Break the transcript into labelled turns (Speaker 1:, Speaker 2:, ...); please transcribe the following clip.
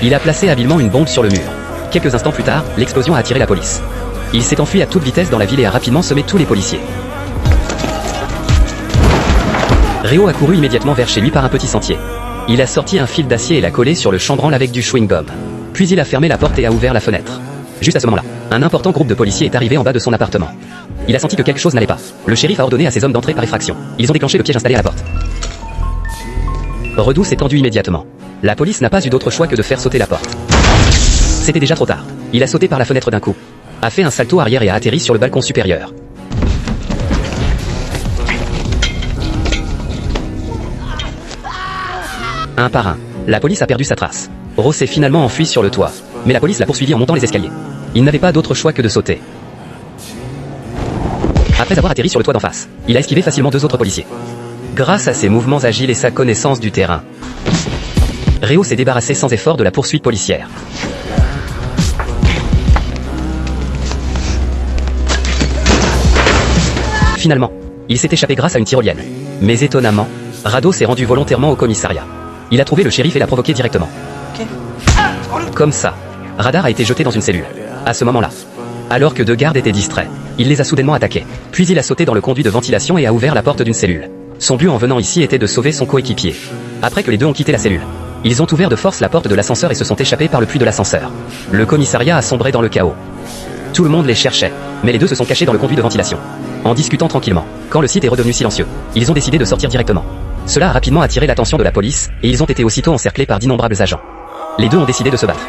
Speaker 1: Il a placé habilement une bombe sur le mur. Quelques instants plus tard, l'explosion a attiré la police. Il s'est enfui à toute vitesse dans la ville et a rapidement semé tous les policiers. Reo a couru immédiatement vers chez lui par un petit sentier. Il a sorti un fil d'acier et l'a collé sur le chambranle avec du chewing-gum. Puis il a fermé la porte et a ouvert la fenêtre. Juste à ce moment-là, un important groupe de policiers est arrivé en bas de son appartement. Il a senti que quelque chose n'allait pas. Le shérif a ordonné à ses hommes d'entrer par effraction. Ils ont déclenché le piège installé à la porte. Redoux s'est tendu immédiatement. La police n'a pas eu d'autre choix que de faire sauter la porte. C'était déjà trop tard. Il a sauté par la fenêtre d'un coup, a fait un salto arrière et a atterri sur le balcon supérieur. Un par un, la police a perdu sa trace. Ross s'est finalement enfui sur le toit, mais la police l'a poursuivi en montant les escaliers. Il n'avait pas d'autre choix que de sauter. Après avoir atterri sur le toit d'en face, il a esquivé facilement deux autres policiers. Grâce à ses mouvements agiles et sa connaissance du terrain, Reo s'est débarrassé sans effort de la poursuite policière. Finalement, il s'est échappé grâce à une tyrolienne. Mais étonnamment, Rado s'est rendu volontairement au commissariat. Il a trouvé le shérif et l'a provoqué directement. Comme ça, Radar a été jeté dans une cellule. À ce moment-là, alors que deux gardes étaient distraits, il les a soudainement attaqués. Puis il a sauté dans le conduit de ventilation et a ouvert la porte d'une cellule. Son but en venant ici était de sauver son coéquipier. Après que les deux ont quitté la cellule, ils ont ouvert de force la porte de l'ascenseur et se sont échappés par le puits de l'ascenseur. Le commissariat a sombré dans le chaos. Tout le monde les cherchait, mais les deux se sont cachés dans le conduit de ventilation, en discutant tranquillement. Quand le site est redevenu silencieux, ils ont décidé de sortir directement. Cela a rapidement attiré l'attention de la police, et ils ont été aussitôt encerclés par d'innombrables agents. Les deux ont décidé de se battre.